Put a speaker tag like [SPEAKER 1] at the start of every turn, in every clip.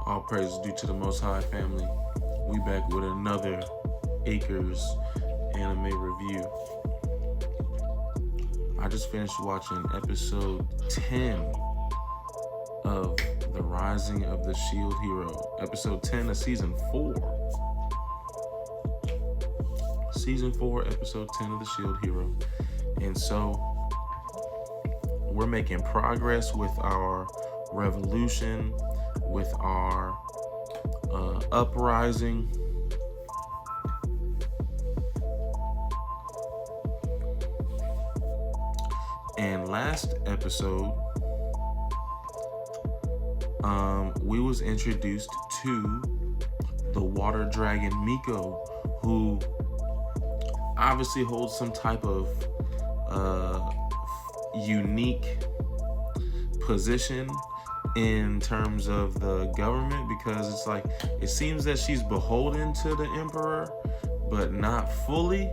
[SPEAKER 1] All praise due to the Most High family. We back with another Acres anime review. I just finished watching episode 10 of The Rising of the Shield Hero. Episode 10 of season 4. Season 4, episode 10 of the Shield Hero. And so we're making progress with our revolution, with our uprising. And last episode, we was introduced to the water dragon Miko, who obviously holds some type of unique position in terms of the government, because it's like it seems that she's beholden to the emperor but not fully,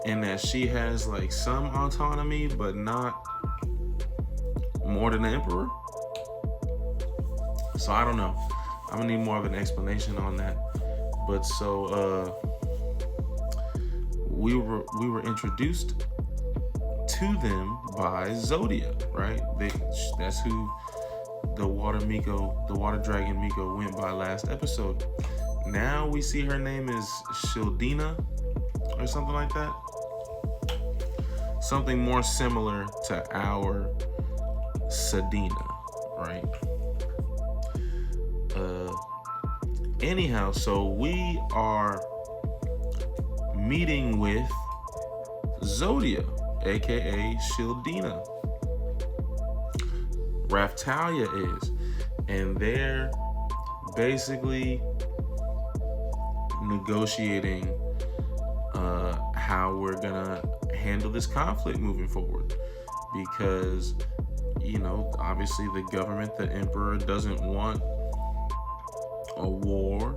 [SPEAKER 1] and that she has like some autonomy but not more than the emperor. So I don't know, I'm gonna need more of an explanation on that. But so we were introduced to them by Zodia, right? That's who the water dragon Miko went by last episode. Now we see her name is Shieldina or something like that. Something more similar to our Sadina, right? Anyhow, so we are meeting with Zodia, aka Shieldina. Raftalia is, and they're basically negotiating how we're gonna handle this conflict moving forward, because obviously the government, the emperor, doesn't want a war,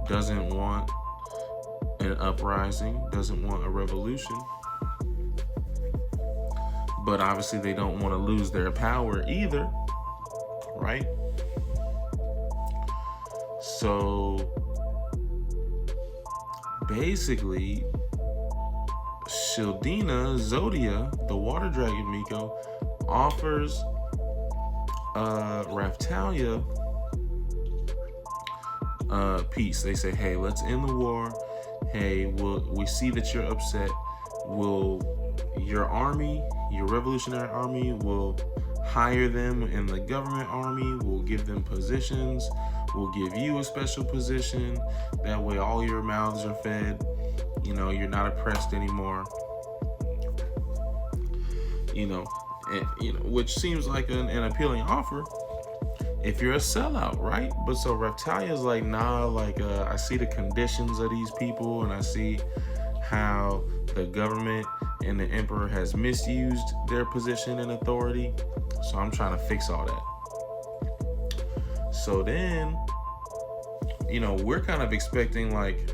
[SPEAKER 1] doesn't want an uprising, doesn't want a revolution. But obviously they don't want to lose their power either, right? So basically, Shieldina, Zodia, the water dragon Miko, offers Raftalia peace. They say, hey, let's end the war. Hey, we see that you're upset. Your army, your revolutionary army, will hire them in the government army. We'll give them positions. We'll give you a special position. That way all your mouths are fed. You're not oppressed anymore. Which seems like an appealing offer if you're a sellout, right? But so Raftalia is like, nah, I see the conditions of these people, and I see how the government and the emperor has misused their position and authority. So I'm trying to fix all that. So then, we're kind of expecting like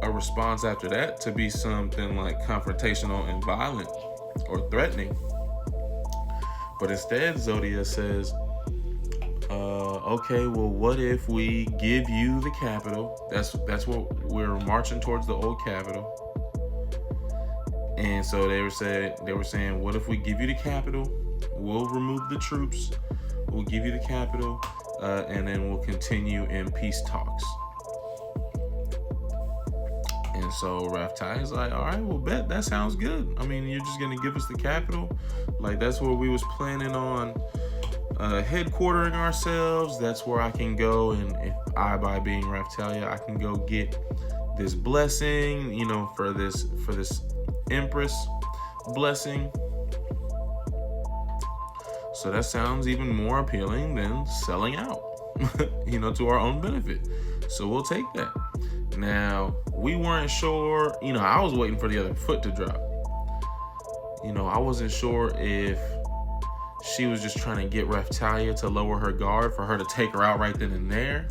[SPEAKER 1] a response after that to be something like confrontational and violent or threatening. But instead, Zodia says, okay, well, what if we give you the capital? That's what we're marching towards, the old capital. And so they were saying, what if we give you the capital? We'll remove the troops. We'll give you the capital, and then we'll continue in peace talks. And so Raftalia's like, all right, well, bet, that sounds good. I mean, you're just gonna give us the capital. Like, that's where we was planning on headquartering ourselves. That's where I can go, and if by being Raftalia, I can go get this blessing, for this Empress blessing. So that sounds even more appealing than selling out, to our own benefit. So we'll take that. Now, we weren't sure, I was waiting for the other foot to drop. I wasn't sure if she was just trying to get Raftalia to lower her guard for her to take her out right then and there.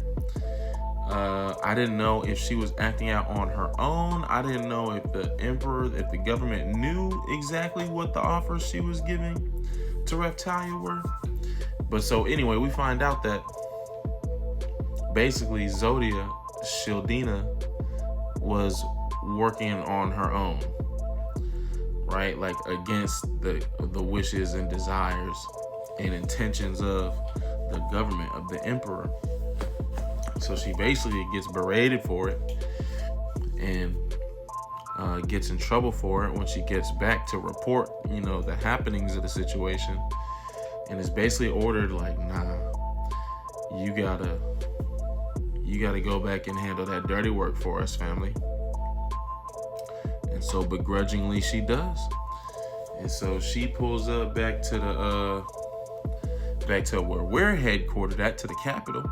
[SPEAKER 1] I didn't know if she was acting out on her own. I didn't know if the government knew exactly what the offers she was giving to Raftalia were. But so anyway, we find out that basically Zodia, Shieldina, was working on her own, right? Like against the wishes and desires and intentions of the government, of the emperor. So she basically gets berated for it and gets in trouble for it when she gets back to report, the happenings of the situation, and is basically ordered like, nah, you gotta go back and handle that dirty work for us, family. And so begrudgingly she does. And so she pulls up back to where we're headquartered at, to the capital.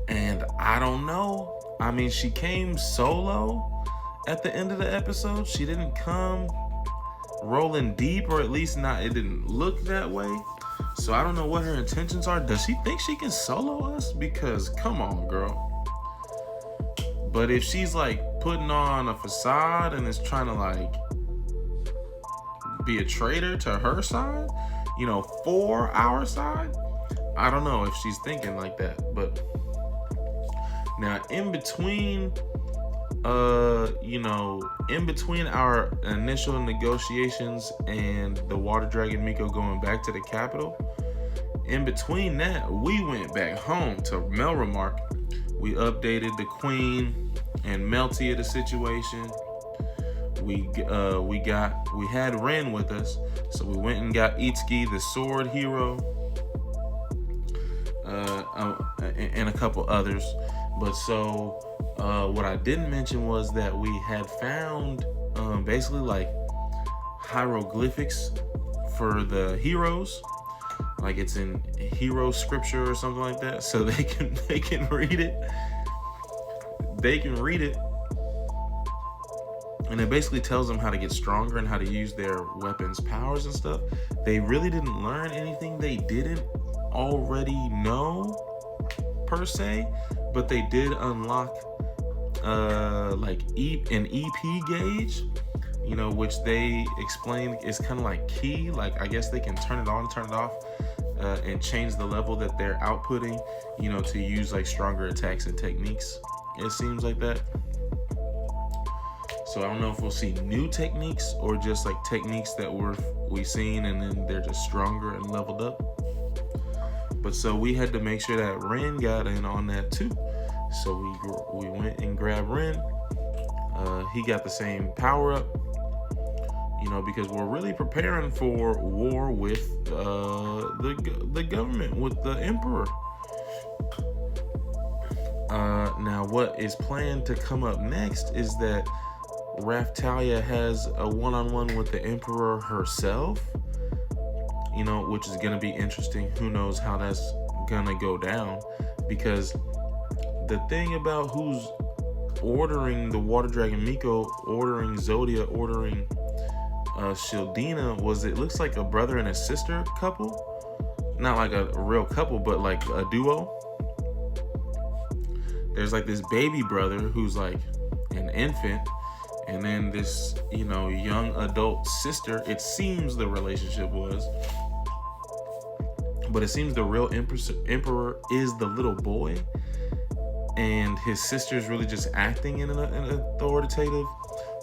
[SPEAKER 1] And I don't know. I mean, she came solo at the end of the episode. She didn't come rolling deep, or at least not, it didn't look that way. So I don't know what her intentions are. Does she think she can solo us? Because come on, girl. But if she's like putting on a facade and is trying to like be a traitor to her side, for our side, I don't know if she's thinking like that. But now in between our initial negotiations and the Water Dragon Miko going back to the capital, in between that, we went back home to Melremark. We updated the queen and Melty of the situation. We had Ren with us, so we went and got Itsuki, the sword hero, and a couple others. But so what I didn't mention was that we had found basically like hieroglyphics for the heroes, like it's in hero scripture or something like that, so they can read it. They can read it, and it basically tells them how to get stronger and how to use their weapons' powers and stuff. They really didn't learn anything they didn't already know per se, but they did unlock like an EP gauge, which they explained is kind of like key. Like I guess they can turn it on, turn it off, and change the level that they're outputting, to use like stronger attacks and techniques. It seems like that. So I don't know if we'll see new techniques or just like techniques that we've seen and then they're just stronger and leveled up. But so we had to make sure that Ren got in on that too. So we went and grabbed Ren. He got the same power up, because we're really preparing for war with the government, with the emperor. Now what is planned to come up next is that Raphtalia has a one-on-one with the emperor herself, which is going to be interesting. Who knows how that's going to go down, because the thing about who's ordering the Water Dragon Miko, ordering Zodia, ordering Shieldina, was it looks like a brother and a sister couple. Not like a real couple, but like a duo. There's like this baby brother who's like an infant, and then this, young adult sister. It seems the relationship was, but it seems the real emperor is the little boy, and his sister's really just acting in an authoritative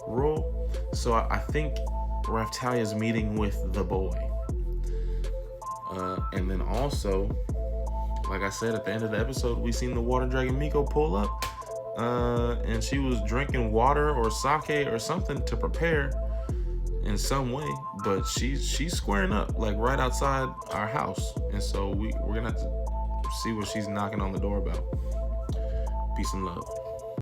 [SPEAKER 1] role. So I think Raphtalia's meeting with the boy. And then also, like I said, at the end of the episode, we seen the Water Dragon Miko pull up, and she was drinking water or sake or something to prepare in some way, but she's squaring up like right outside our house, and so we're gonna have to see what she's knocking on the door about. Peace and love.